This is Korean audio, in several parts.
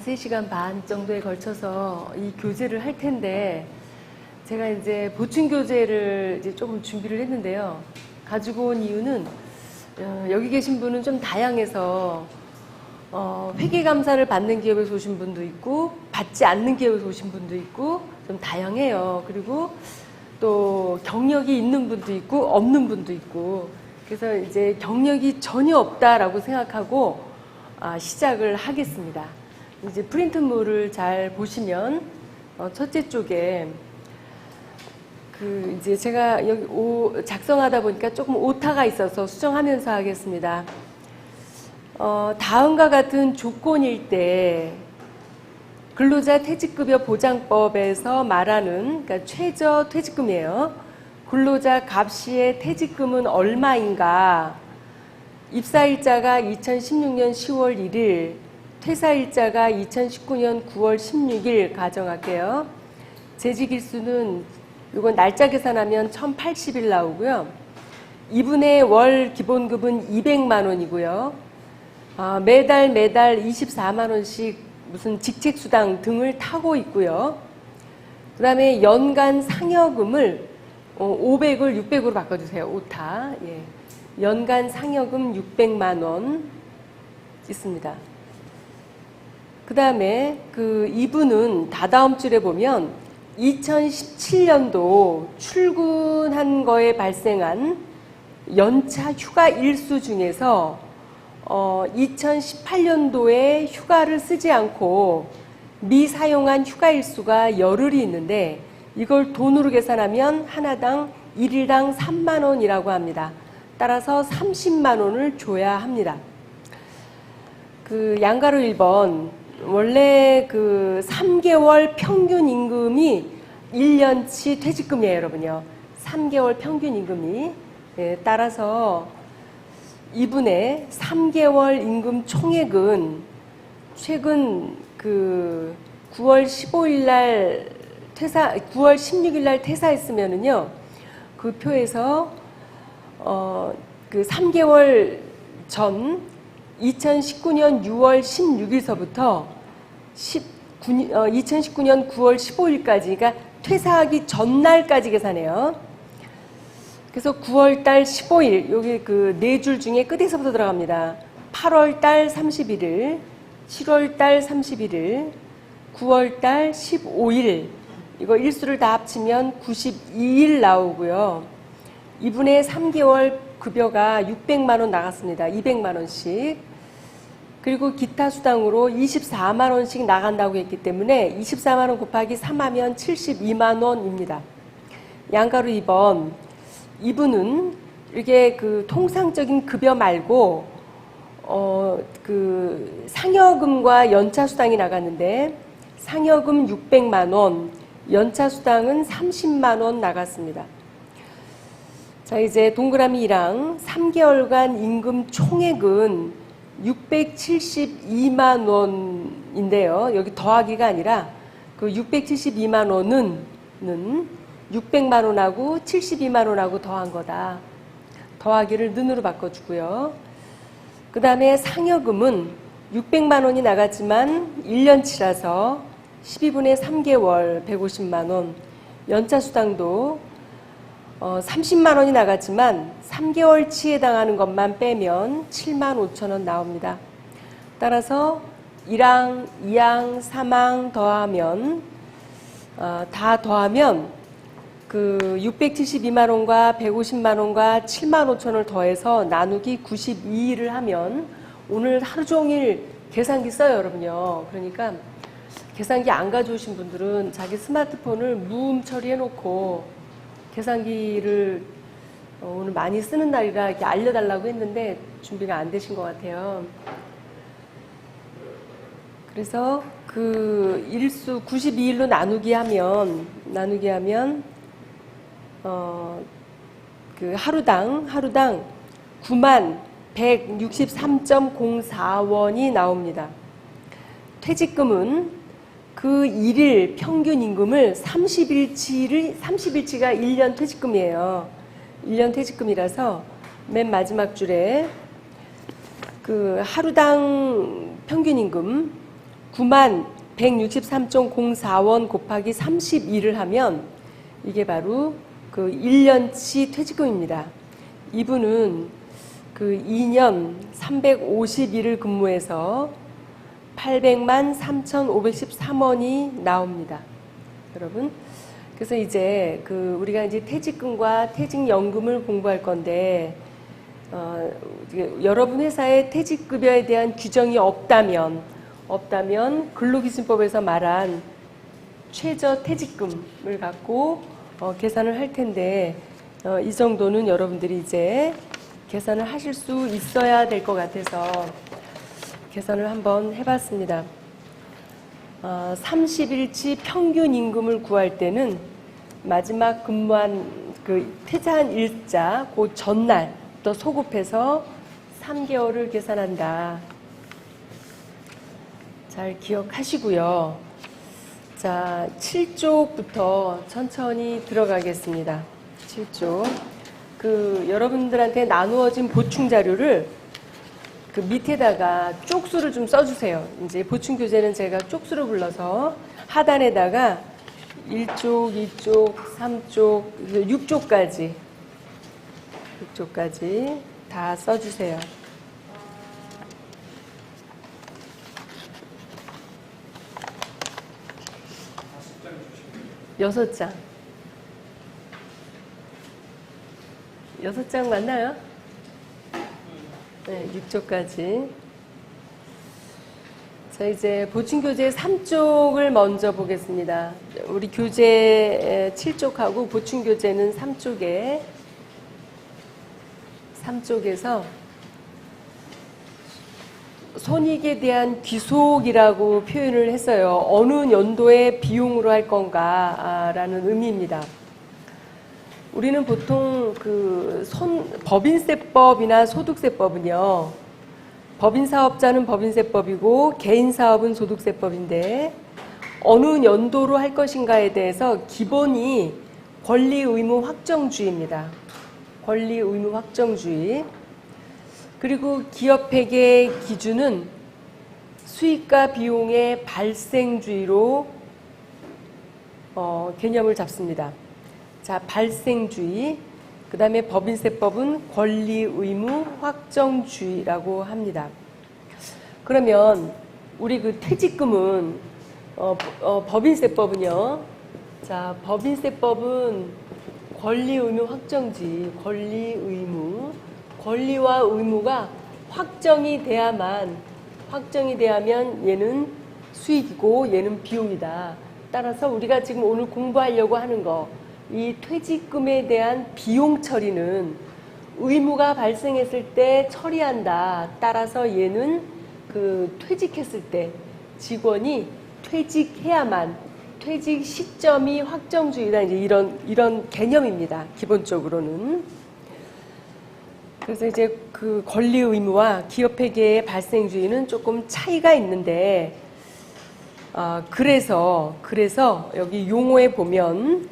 3시간 반 정도에 걸쳐서 이 교재를 할 텐데, 제가 이제 보충 교재를 이제 조금 준비를 했는데요. 가지고 온 이유는, 여기 계신 분은 좀 다양해서, 회계감사를 받는 기업에서 오신 분도 있고, 받지 않는 기업에서 오신 분도 있고, 좀 다양해요. 그리고 또 경력이 있는 분도 있고, 없는 분도 있고, 그래서 이제 경력이 전혀 없다라고 생각하고, 시작을 하겠습니다. 이제 프린트물을 잘 보시면, 첫째 쪽에, 이제 제가 여기 작성하다 보니까 조금 오타가 있어서 수정하면서 하겠습니다. 다음과 같은 조건일 때, 근로자 퇴직급여 보장법에서 말하는, 그러니까 최저 퇴직금이에요. 근로자 갑시의 퇴직금은 얼마인가? 입사일자가 2016년 10월 1일, 퇴사일자가 2019년 9월 16일 가정할게요. 재직일수는 이건 날짜 계산하면 1080일 나오고요. 이분의 월 기본급은 200만 원이고요. 매달 24만 원씩 무슨 직책수당 등을 타고 있고요. 그 다음에 연간 상여금을 500을 600으로 바꿔주세요. 오타. 예. 연간 상여금 600만 원 있습니다. 그 다음에 이분은 다다음 줄에 보면 2017년도 출근한 거에 발생한 연차 휴가 일수 중에서 2018년도에 휴가를 쓰지 않고 미사용한 휴가 일수가 열흘이 있는데 이걸 돈으로 계산하면 하나당 1일당 3만 원이라고 합니다. 따라서 30만 원을 줘야 합니다. 양가로 1번 원래 3개월 평균 임금이 1년치 퇴직금이에요, 여러분요. 3개월 평균 임금이. 예, 따라서 이분의 3개월 임금 총액은 최근 9월 15일 날 9월 16일 날 퇴사했으면은요, 그 표에서 3개월 전 2019년 6월 16일서부터 2019년 9월 15일까지, 그러니까 퇴사하기 전날까지 계산해요. 그래서 9월달 15일, 여기 4줄 중에 끝에서부터 들어갑니다. 8월달 31일, 7월달 31일, 9월달 15일, 이거 일수를 다 합치면 92일 나오고요. 이분의 3개월 급여가 600만 원 나갔습니다. 200만 원씩. 그리고 기타 수당으로 24만 원씩 나간다고 했기 때문에 24만 원 곱하기 3하면 72만 원입니다. 양가로 2번, 이분은 이게 통상적인 급여 말고 상여금과 연차 수당이 나갔는데 상여금 600만 원, 연차 수당은 30만 원 나갔습니다. 자, 이제 동그라미 1항 3개월간 임금 총액은 672만 원인데요. 여기 더하기가 아니라 672만 원은 600만 원하고 72만 원하고 더한 거다. 더하기를 는으로 바꿔주고요. 그 다음에 상여금은 600만 원이 나갔지만 1년치라서 12분의 3개월 150만 원, 연차 수당도 30만 원이 나갔지만 3개월치에 해당하는 것만 빼면 7만 5천 원 나옵니다. 따라서 1항, 2항, 3항 더하면 다 더하면 672만 원과 150만 원과 7만 5천 원을 더해서 나누기 92를 하면 오늘 하루 종일 계산기 써요, 여러분요. 그러니까 계산기 안 가져오신 분들은 자기 스마트폰을 무음 처리해놓고 계산기를 오늘 많이 쓰는 날이라 이렇게 알려달라고 했는데 준비가 안 되신 것 같아요. 그래서 일수 92일로 나누기 하면 하루당 9만 163.04원이 나옵니다. 퇴직금은 일일 평균 임금을 30일치가 1년 퇴직금이에요. 1년 퇴직금이라서 맨 마지막 줄에 하루당 평균 임금 9만 163.04원 곱하기 32를 하면 이게 바로 그 1년치 퇴직금입니다. 이분은 그 2년 350일을 근무해서 800만 3,513원이 나옵니다. 여러분. 그래서 이제 그 우리가 이제 퇴직금과 퇴직연금을 공부할 건데, 여러분 회사에 퇴직급여에 대한 규정이 없다면 근로기준법에서 말한 최저퇴직금을 갖고 계산을 할 텐데, 이 정도는 여러분들이 이제 계산을 하실 수 있어야 될 것 같아서 계산을 한번 해봤습니다. 30일치 평균 임금을 구할 때는 마지막 근무한 그 퇴사한 일자 그 전날 또 소급해서 3개월을 계산한다. 잘 기억하시고요. 자, 7쪽부터 천천히 들어가겠습니다. 7쪽. 그 여러분들한테 나누어진 보충 자료를 그 밑에다가 쪽수를 좀 써주세요. 이제 보충 교재는 제가 쪽수를 불러서 하단에다가 1쪽, 2쪽, 3쪽, 6쪽까지 다 써주세요. 여섯 장. 6장 맞나요? 네, 6쪽까지. 자, 이제 보충교재 3쪽을 먼저 보겠습니다. 우리 교재 7쪽하고 보충교재는 3쪽에서 손익에 대한 귀속이라고 표현을 했어요. 어느 연도에 비용으로 할 건가라는 의미입니다. 우리는 보통 법인세법이나 소득세법은요, 법인사업자는 법인세법이고 개인사업은 소득세법인데, 어느 연도로 할 것인가에 대해서 기본이 권리의무 확정주의입니다. 권리의무 확정주의. 그리고 기업회계 기준은 수익과 비용의 발생주의로 개념을 잡습니다. 자, 발생주의. 그 다음에 법인세법은 권리의무 확정주의라고 합니다. 그러면 우리 그 퇴직금은 법인세법은요. 자, 법인세법은 권리의무 확정주의, 권리의무, 권리와 의무가 확정이 돼야면 얘는 수익이고 얘는 비용이다. 따라서 우리가 지금 오늘 공부하려고 하는 거, 이 퇴직금에 대한 비용 처리는 의무가 발생했을 때 처리한다. 따라서 얘는 그 퇴직했을 때 직원이 퇴직해야만, 퇴직 시점이 확정주의다. 이제 이런 개념입니다. 기본적으로는. 그래서 이제 그 권리 의무와 기업회계의 발생주의는 조금 차이가 있는데, 그래서 여기 용어에 보면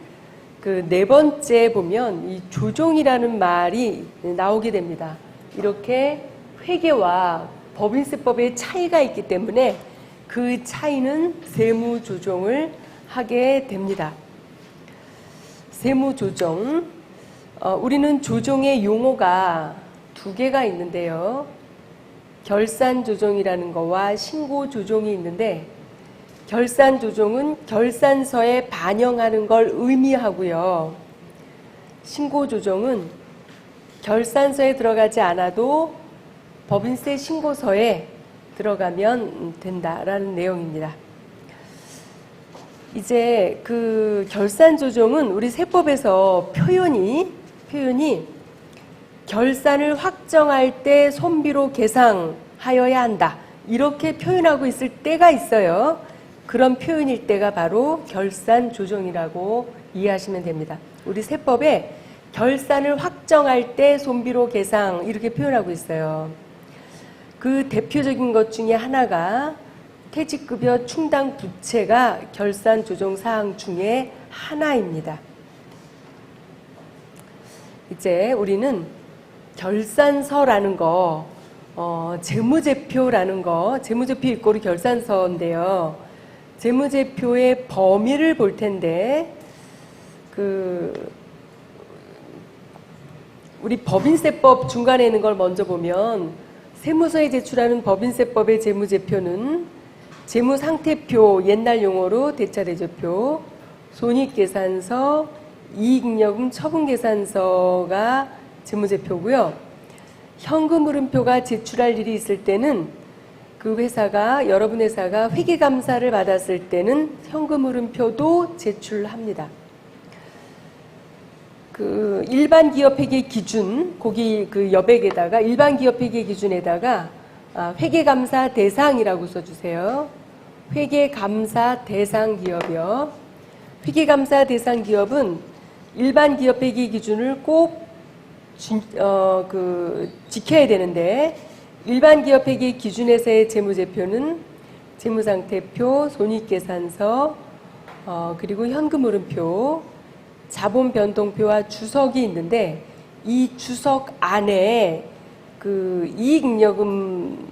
그 네 번째 보면 이 조정이라는 말이 나오게 됩니다. 이렇게 회계와 법인세법의 차이가 있기 때문에 그 차이는 세무조정을 하게 됩니다. 세무조정. 우리는 조정의 용어가 두 개가 있는데요. 결산조정이라는 거와 신고조정이 있는데, 결산조정은 결산서에 반영하는 걸 의미하고요. 신고조정은 결산서에 들어가지 않아도 법인세 신고서에 들어가면 된다라는 내용입니다. 이제 그 결산조정은 우리 세법에서 표현이 결산을 확정할 때 손비로 계상하여야 한다. 이렇게 표현하고 있을 때가 있어요. 그런 표현일 때가 바로 결산조정이라고 이해하시면 됩니다. 우리 세법에 결산을 확정할 때 손비로 계상 이렇게 표현하고 있어요. 그 대표적인 것 중에 하나가 퇴직급여 충당 부채가 결산조정 사항 중에 하나입니다. 이제 우리는 결산서라는 거 재무제표라는 거, 재무제표 이꼬르 결산서인데요. 재무제표의 범위를 볼 텐데, 우리 법인세법 중간에 있는 걸 먼저 보면, 세무서에 제출하는 법인세법의 재무제표는 재무상태표, 옛날 용어로 대차대조표, 손익계산서, 이익잉여금 처분계산서가 재무제표고요. 현금흐름표가 제출할 일이 있을 때는 그 회사가, 여러분 회사가 회계감사를 받았을 때는 현금흐름표도 제출합니다. 그 일반 기업 회계 기준, 거기 그 여백에다가 일반 기업 회계 기준에다가 회계감사 대상이라고 써주세요. 회계감사 대상 기업이요. 회계감사 대상 기업은 일반 기업 회계 기준을 꼭 지켜야 되는데, 일반 기업 회계 기준에서의 재무제표는 재무상태표, 손익계산서, 그리고 현금흐름표, 자본변동표와 주석이 있는데, 이 주석 안에 그 이익잉여금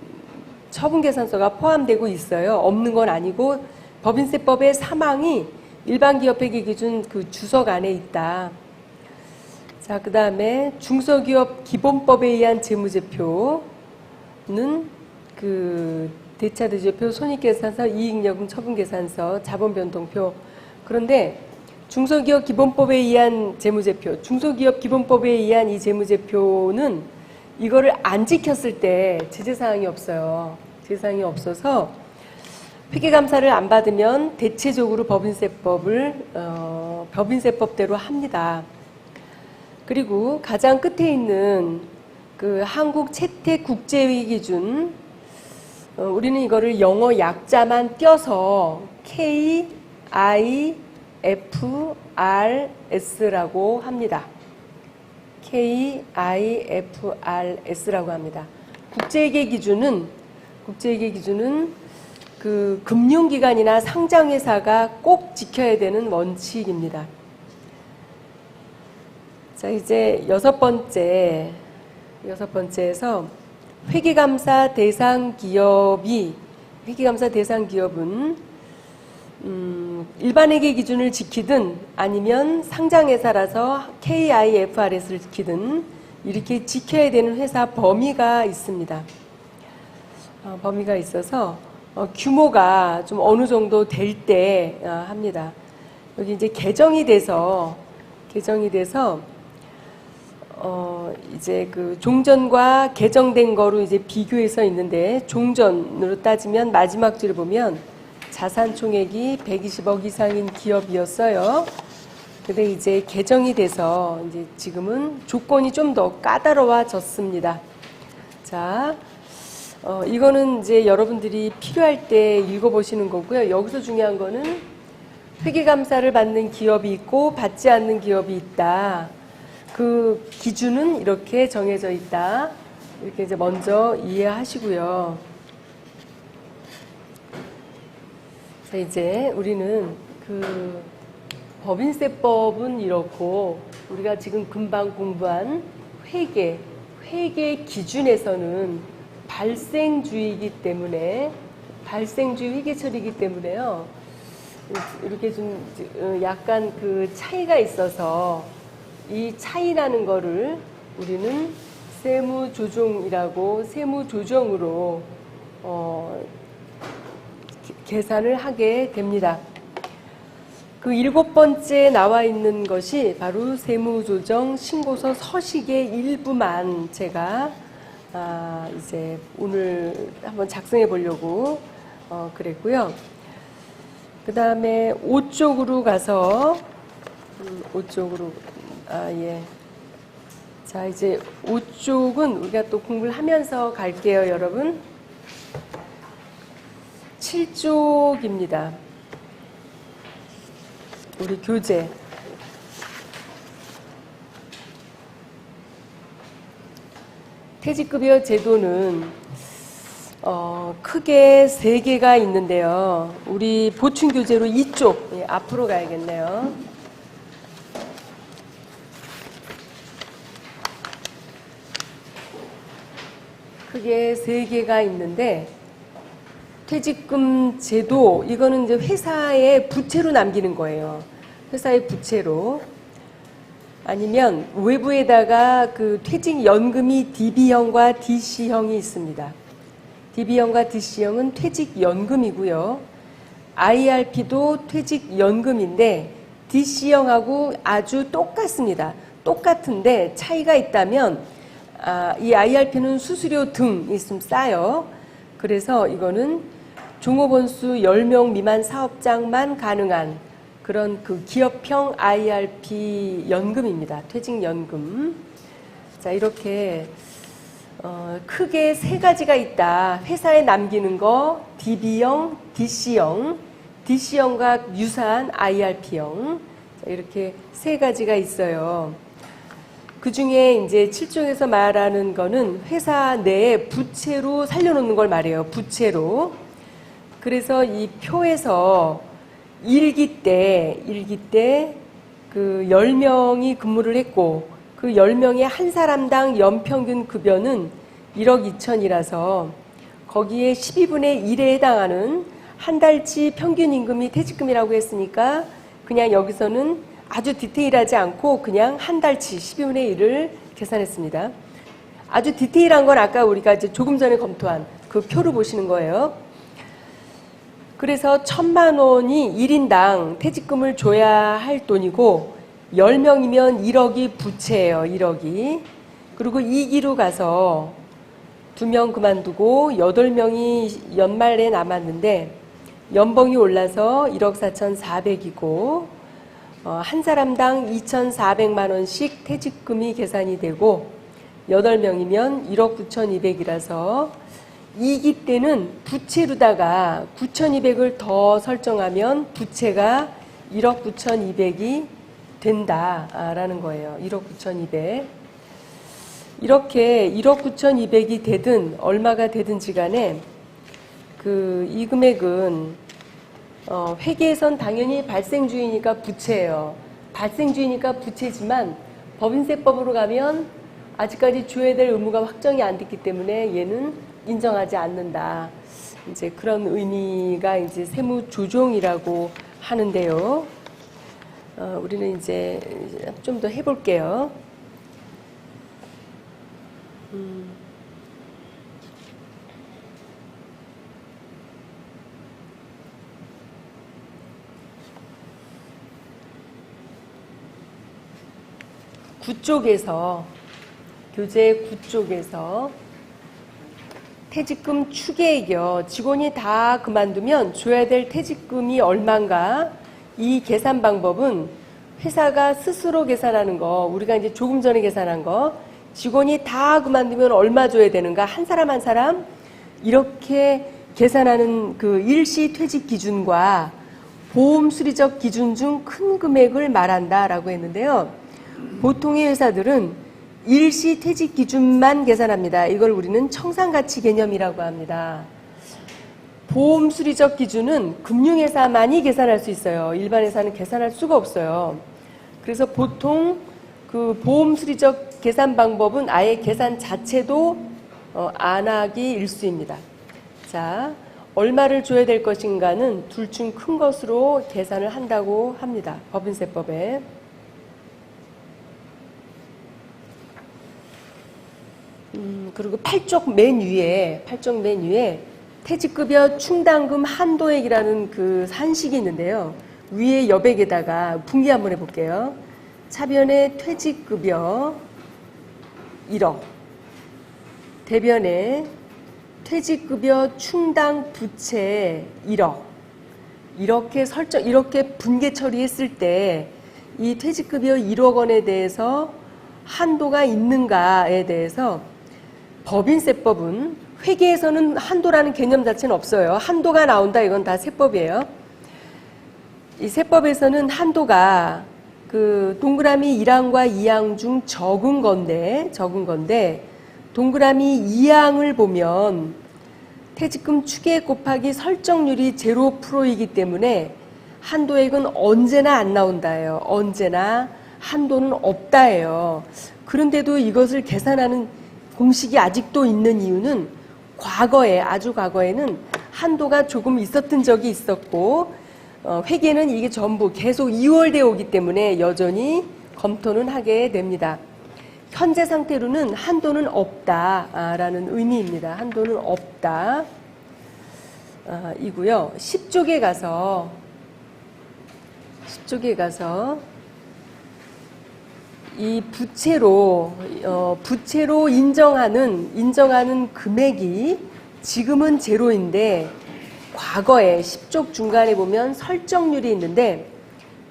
처분계산서가 포함되고 있어요. 없는 건 아니고 법인세법의 사망이 일반 기업 회계 기준 그 주석 안에 있다. 자, 그 다음에 중소기업 기본법에 의한 재무제표는 그 대차대조표, 손익계산서, 이익잉여금 처분계산서, 자본변동표. 그런데 중소기업 기본법에 의한 재무제표, 중소기업 기본법에 의한 이 재무제표는 이거를 안 지켰을 때 제재사항이 없어요. 제재사항이 없어서 회계감사를 안 받으면 대체적으로 법인세법대로 합니다. 그리고 가장 끝에 있는 그 한국 채택국제회계 기준, 우리는 이거를 영어 약자만 띄어서 KIFRS라고 합니다. KIFRS라고 합니다. 국제회계 기준은 그 금융기관이나 상장회사가 꼭 지켜야 되는 원칙입니다. 자, 이제 여섯 번째에서 회계감사 대상 기업은 일반 회계 기준을 지키든 아니면 상장회사라서 KIFRS를 지키든 이렇게 지켜야 되는 회사 범위가 있습니다. 범위가 있어서 규모가 좀 어느 정도 될 때 합니다. 여기 이제 개정이 돼서 이제 그 종전과 개정된 거로 이제 비교해서 있는데, 종전으로 따지면 마지막 줄을 보면 자산 총액이 120억 이상인 기업이었어요. 근데 이제 개정이 돼서 이제 지금은 조건이 좀 더 까다로워졌습니다. 자, 이거는 이제 여러분들이 필요할 때 읽어보시는 거고요. 여기서 중요한 거는 회계감사를 받는 기업이 있고 받지 않는 기업이 있다. 그 기준은 이렇게 정해져 있다. 이렇게 이제 먼저 이해하시고요. 자, 이제 우리는 그 법인세법은 이렇고, 우리가 지금 금방 공부한 회계 기준에서는 발생주의이기 때문에, 발생주의 회계처리이기 때문에요. 이렇게 좀 약간 그 차이가 있어서 이 차이라는 거를 우리는 세무조정으로 계산을 하게 됩니다. 그 7번째 나와 있는 것이 바로 세무조정 신고서 서식의 일부만 제가 이제 오늘 한번 작성해 보려고 그랬고요. 그 다음에 5쪽으로 가서 5쪽으로 예. 자, 이제 5쪽은 우리가 또 공부를 하면서 갈게요, 여러분. 7쪽입니다. 우리 교재. 퇴직급여 제도는 크게 3개가 있는데요. 우리 보충교재로 2쪽, 예, 앞으로 가야겠네요. 크게 세 개가 있는데, 퇴직금 제도, 이거는 이제 회사의 부채로 남기는 거예요. 회사의 부채로. 아니면 외부에다가 그 퇴직연금이 DB형과 DC형이 있습니다. DB형과 DC형은 퇴직연금이고요. IRP도 퇴직연금인데 DC형하고 아주 똑같습니다. 똑같은데 차이가 있다면 이 IRP는 수수료 등 있으면 싸요. 그래서 이거는 종업원수 10명 미만 사업장만 가능한 그런 그 기업형 IRP 연금입니다. 퇴직연금. 자, 이렇게 크게 세 가지가 있다. 회사에 남기는 거 DB형, DC형, DC형과 유사한 IRP형. 자, 이렇게 세 가지가 있어요. 그 중에 이제 7종에서 말하는 거는 회사 내에 부채로 살려놓는 걸 말해요. 부채로. 그래서 이 표에서 일기 때 그 10명이 근무를 했고 그 10명의 한 사람당 연평균 급여는 1억 2천이라서 거기에 12분의 1에 해당하는 한 달치 평균 임금이 퇴직금이라고 했으니까 그냥 여기서는 아주 디테일하지 않고 그냥 한 달치 12분의 1을 계산했습니다. 아주 디테일한 건 아까 우리가 이제 조금 전에 검토한 그 표를 보시는 거예요. 그래서 1,000만 원이 1인당 퇴직금을 줘야 할 돈이고 10명이면 1억이 부채예요. 1억이. 그리고 2기로 가서 2명 그만두고 8명이 연말에 남았는데 연봉이 올라서 1억 4,400이고 한 사람당 2,400만 원씩 퇴직금이 계산이 되고 8명이면 1억 9,200이라서 2기 때는 부채로다가 9,200을 더 설정하면 부채가 1억 9,200이 된다라는 거예요. 1억 9,200. 이렇게 1억 9,200이 되든 얼마가 되든지 간에 이 금액은 회계에선 당연히 발생주의니까 부채예요. 발생주의니까 부채지만 법인세법으로 가면 아직까지 줘야 될 의무가 확정이 안 됐기 때문에 얘는 인정하지 않는다. 이제 그런 의미가 이제 세무조정이라고 하는데요. 우리는 이제 좀 더 해볼게요. 교재 9쪽에서 퇴직금 추계액이요. 직원이 다 그만두면 줘야 될 퇴직금이 얼마인가? 이 계산 방법은 회사가 스스로 계산하는 거, 우리가 이제 조금 전에 계산한 거, 직원이 다 그만두면 얼마 줘야 되는가? 한 사람 한 사람 이렇게 계산하는 그 일시 퇴직 기준과 보험 수리적 기준 중 큰 금액을 말한다라고 했는데요. 보통의 회사들은 일시 퇴직 기준만 계산합니다. 이걸 우리는 청산가치 개념이라고 합니다. 보험 수리적 기준은 금융회사만이 계산할 수 있어요. 일반 회사는 계산할 수가 없어요. 그래서 보통 그 보험 수리적 계산 방법은 아예 계산 자체도 안 하기 일수입니다. 자, 얼마를 줘야 될 것인가는 둘 중 큰 것으로 계산을 한다고 합니다. 법인세법에. 그리고 8쪽 맨 위에 퇴직급여 충당금 한도액이라는 그 산식이 있는데요. 위에 여백에다가 분기 한번 해볼게요. 차변에 퇴직급여 1억, 대변에 퇴직급여 충당 부채 1억. 이렇게 분계 처리했을 때 이 퇴직급여 1억 원에 대해서 한도가 있는가에 대해서 법인세법은 회계에서는 한도라는 개념 자체는 없어요. 한도가 나온다 이건 다 세법이에요. 이 세법에서는 한도가 그 동그라미 1항과 2항 중 적은 건데 동그라미 2항을 보면 퇴직금 추계 곱하기 설정률이 0%이기 때문에 한도액은 언제나 안 나온다예요. 언제나 한도는 없다예요. 그런데도 이것을 계산하는 공식이 아직도 있는 이유는 과거에, 아주 과거에는 한도가 조금 있었던 적이 있었고, 회계는 이게 전부 계속 이월되어 오기 때문에 여전히 검토는 하게 됩니다. 현재 상태로는 한도는 없다라는 의미입니다. 한도는 없다. 이고요. 10쪽에 가서 이 부채로 인정하는 금액이 지금은 제로인데 과거에 10쪽 중간에 보면 설정률이 있는데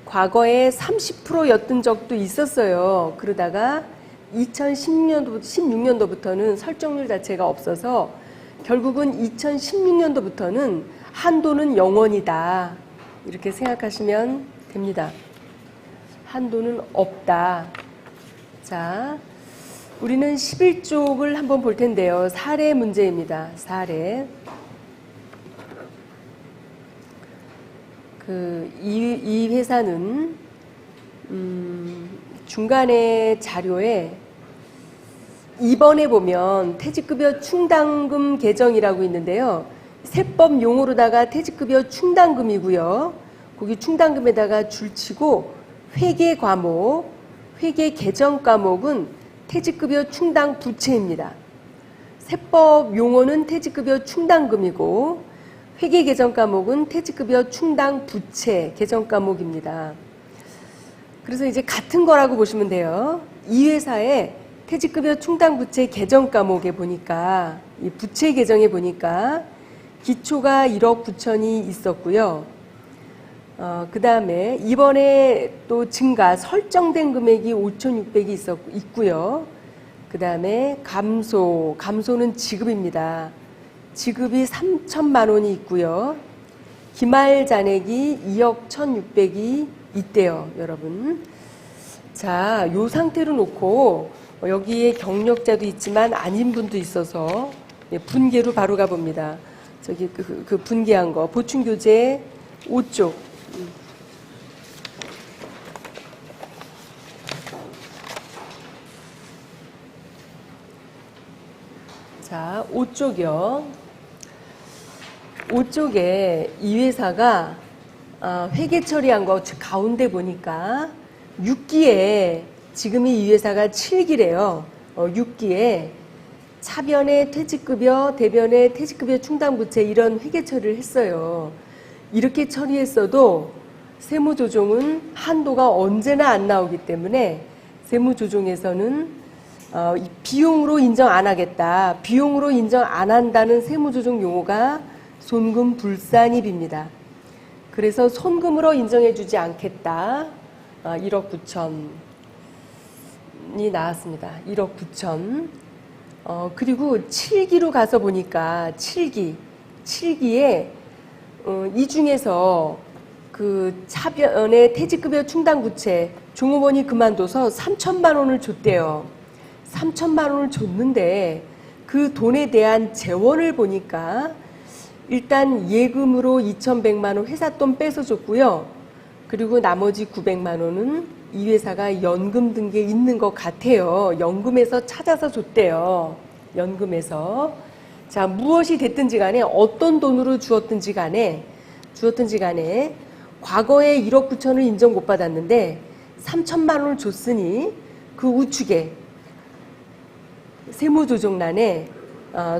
과거에 30%였던 적도 있었어요. 그러다가 2016년도부터는 설정률 자체가 없어서 결국은 2016년도부터는 한도는 0원이다. 이렇게 생각하시면 됩니다. 한도는 없다. 자, 우리는 11쪽을 한번 볼 텐데요. 사례 문제입니다. 사례. 이 회사는 중간에 자료에 2번에 보면 퇴직급여 충당금 개정이라고 있는데요. 세법 용어로다가 퇴직급여 충당금이고요. 거기 충당금에다가 줄치고 회계 과목, 회계 개정 과목은 퇴직급여 충당 부채입니다. 세법 용어는 퇴직급여 충당금이고 회계 개정 과목은 퇴직급여 충당 부채 개정 과목입니다. 그래서 이제 같은 거라고 보시면 돼요. 이 회사의 퇴직급여 충당 부채 개정 과목에 보니까 이 부채 개정에 보니까 기초가 1억 9천이 있었고요. 그 다음에 이번에 또 증가 설정된 금액이 5,600이 있고요. 그 다음에 감소는 지급입니다. 지급이 3천만 원이 있고요. 기말 잔액이 2억 1,600이 있대요, 여러분. 자, 요 상태로 놓고 여기에 경력자도 있지만 아닌 분도 있어서 분계로 바로 가봅니다. 저기 그 분계한 거 보충교재 5쪽. 자, 5쪽이요. 5쪽에 이 회사가 회계 처리한 거 가운데 보니까 6기에 지금이 이 회사가 7기래요. 6기에 차변의 퇴직급여, 대변의 퇴직급여 충당부채 이런 회계 처리를 했어요. 이렇게 처리했어도 세무조정은 한도가 언제나 안 나오기 때문에 세무조정에서는 비용으로 인정 안 하겠다. 비용으로 인정 안 한다는 세무조정 용어가 손금불산입입니다. 그래서 손금으로 인정해주지 않겠다. 1억 9천이 나왔습니다. 1억 9천. 그리고 7기로 가서 보니까 7기에 이 중에서 그 차변의 퇴직급여 충당부채 종업원이 그만둬서 3천만 원을 줬대요. 3천만 원을 줬는데 그 돈에 대한 재원을 보니까 일단 예금으로 2,100만 원 회사 돈 뺏어 줬고요. 그리고 나머지 900만 원은 이 회사가 연금 등기에 있는 것 같아요. 연금에서 찾아서 줬대요. 연금에서. 자, 무엇이 됐든지 간에 어떤 돈으로 주었든지 간에 과거에 1억 9천을 인정 못 받았는데 3천만 원을 줬으니 그 우측에 세무조정란에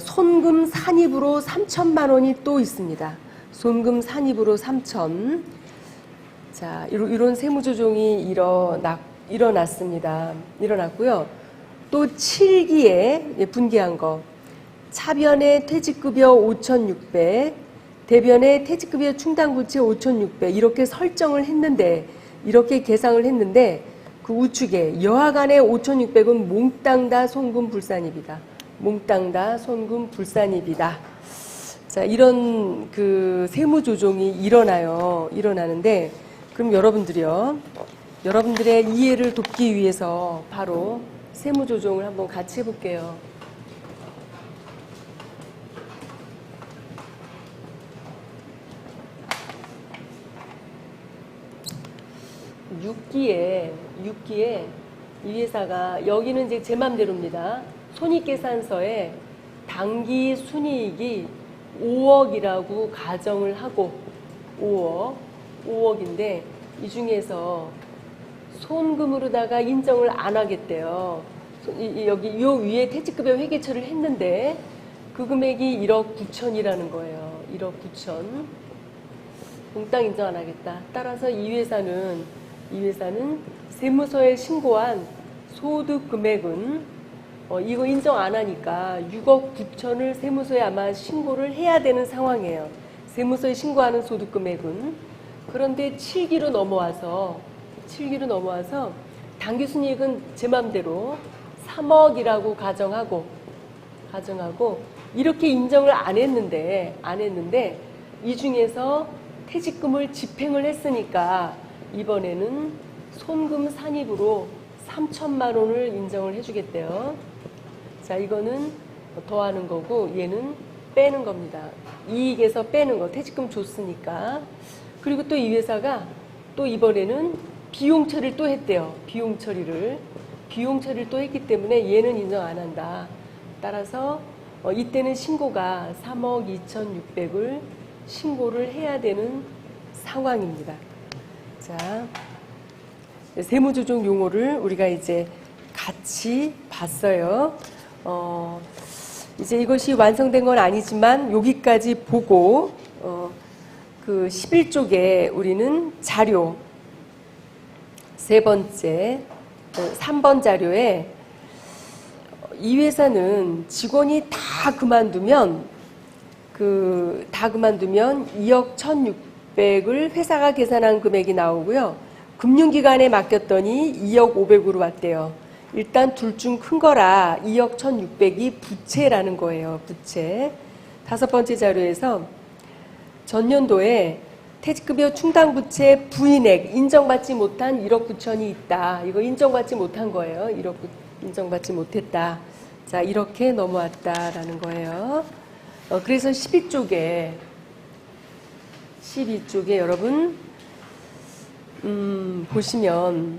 손금 산입으로 3천만 원이 또 있습니다. 손금 산입으로 3천. 자, 이런 세무조정이 일어났습니다. 일어났고요. 또 7기에 분기한 거. 차변의 퇴직급여 5,600, 대변의 퇴직급여 충당부채 5,600 이렇게 설정을 했는데 이렇게 계상을 했는데 그 우측에 여하간의 5,600은 몽땅 다 손금불산입이다. 몽땅 다 손금불산입이다. 자, 이런 그 세무조정이 일어나는데 그럼 여러분들의 이해를 돕기 위해서 바로 세무조정을 한번 같이 해볼게요. 6기에 이 회사가 여기는 이제 제 맘대로입니다. 손익계산서에 당기 순이익이 5억이라고 가정을 하고 5억인데 이 중에서 손금으로다가 인정을 안 하겠대요. 여기 요 위에 퇴직급여 회계처리를 했는데 그 금액이 1억 9천이라는 거예요. 1억 9천. 몽땅 인정 안 하겠다. 따라서 이 회사는 세무서에 신고한 소득 금액은 이거 인정 안 하니까 6억 9천을 세무서에 아마 신고를 해야 되는 상황이에요. 세무서에 신고하는 소득 금액은. 그런데 7기로 넘어와서 당기순이익은 제 맘대로 3억이라고 가정하고 이렇게 인정을 안 했는데 이 중에서 퇴직금을 집행을 했으니까 이번에는 손금 산입으로 3천만 원을 인정을 해주겠대요. 자, 이거는 더하는 거고 얘는 빼는 겁니다. 이익에서 빼는 거. 퇴직금 줬으니까. 그리고 또 이 회사가 또 이번에는 비용 처리를 또 했대요. 비용 처리를 또 했기 때문에 얘는 인정 안 한다. 따라서 이때는 신고가 3억 2,600을 신고를 해야 되는 상황입니다. 자, 세무조정 용어를 우리가 이제 같이 봤어요. 이제 이것이 완성된 건 아니지만 여기까지 보고 그 11쪽에 우리는 자료 세 번째 3번 자료에 이 회사는 직원이 다 그만두면 2억 1,600을 회사가 계산한 금액이 나오고요. 금융기관에 맡겼더니 2억 500으로 왔대요. 일단 둘 중 큰 거라 2억 1,600이 부채라는 거예요. 부채. 다섯 번째 자료에서 전년도에 퇴직급여 충당부채 부인액 인정받지 못한 1억 9천이 있다. 이거 인정받지 못한 거예요. 1억 인정받지 못했다. 자, 이렇게 넘어왔다라는 거예요. 그래서 12쪽에 여러분 보시면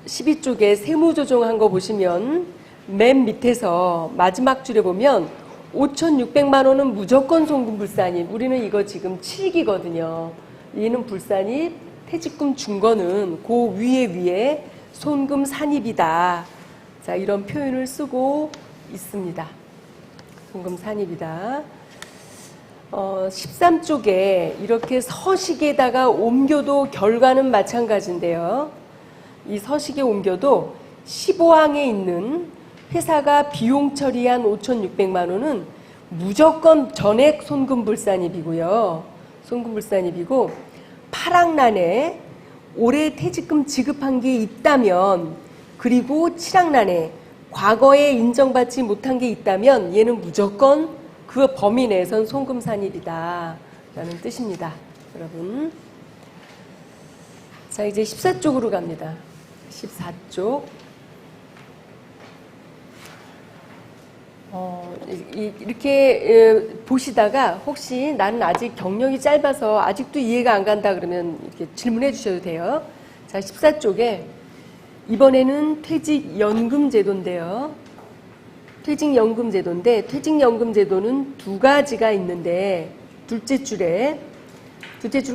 12쪽에 세무조정한 거 보시면 맨 밑에서 마지막 줄에 보면 5,600만 원은 무조건 송금 불산입. 우리는 이거 지금 7기거든요. 얘는 불산입, 퇴직금 준 거는 그 위에 손금 산입이다. 자, 이런 표현을 쓰고 있습니다. 송금 산입이다. 13쪽에 이렇게 서식에다가 옮겨도 결과는 마찬가지인데요. 이 서식에 옮겨도 15항에 있는 회사가 비용 처리한 5,600만 원은 무조건 전액 손금불산입이고요. 손금불산입이고 8항란에 올해 퇴직금 지급한 게 있다면 그리고 7항란에 과거에 인정받지 못한 게 있다면 얘는 무조건 그 범위 내에선 손금산입이다 라는 뜻입니다. 여러분. 자, 이제 14쪽으로 갑니다. 14쪽. 이렇게 보시다가 혹시 나는 아직 경력이 짧아서 아직도 이해가 안 간다 그러면 이렇게 질문해 주셔도 돼요. 자, 14쪽에 이번에는 퇴직연금제도인데요. 퇴직연금제도인데 퇴직연금제도는 두 가지가 있는데 둘째 줄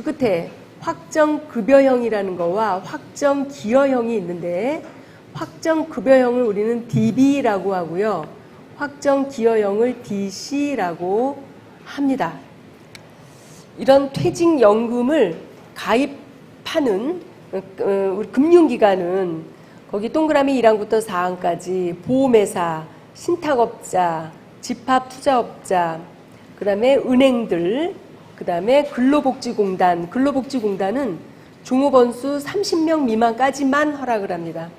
끝에 확정급여형이라는 거와 확정기여형이 있는데 확정급여형을 우리는 DB라고 하고요. 확정기여형을 DC라고 합니다. 이런 퇴직연금을 가입하는 우리 금융기관은 거기 동그라미 1항부터 4항까지 보험회사, 신탁업자, 집합투자업자, 그 다음에 은행들, 그 다음에 근로복지공단은 종업원수 30명 미만까지만 허락을 합니다.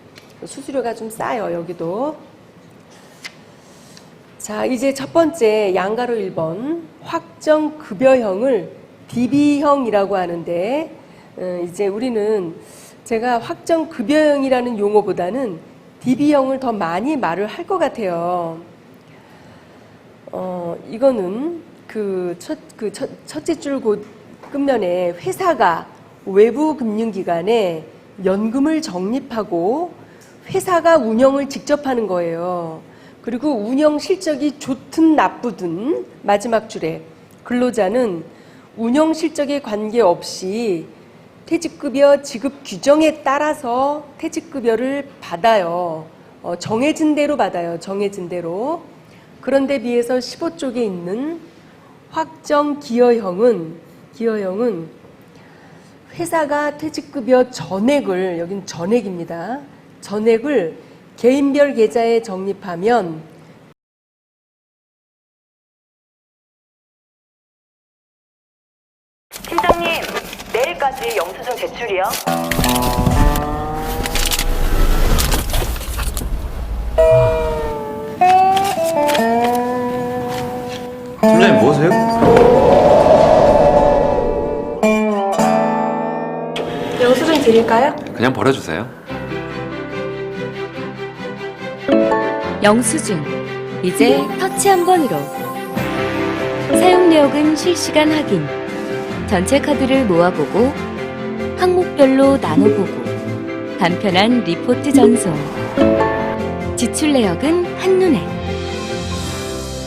수수료가 좀 싸요, 여기도. 자, 이제 첫 번째 양가로 1번 확정급여형을 DB형이라고 하는데 이제 우리는 제가 확정급여형이라는 용어보다는 DB형을 더 많이 말을 할 것 같아요. 이거는 첫째 줄 끝면에 회사가 외부 금융기관에 연금을 적립하고 회사가 운영을 직접 하는 거예요. 그리고 운영 실적이 좋든 나쁘든 마지막 줄에 근로자는 운영 실적에 관계없이 퇴직급여 지급 규정에 따라서 퇴직급여를 받아요. 정해진 대로 받아요. 정해진 대로. 그런데 비해서 15쪽에 있는 확정 기여형은 회사가 퇴직급여 전액을, 여긴 전액입니다. 전액을 개인별 계좌에 적립하면 팀장님, 내일까지 영수증 제출이요. 팀장님 뭐 하세요? 영수증 드릴까요? 그냥 버려주세요. 영수증, 이제 터치 한 번으로. 사용 내역은 실시간 확인. 전체 카드를 모아보고 항목별로 나눠보고 간편한 리포트 전송. 지출 내역은 한눈에.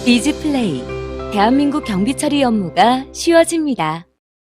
비즈플레이, 대한민국 경비 처리 업무가 쉬워집니다.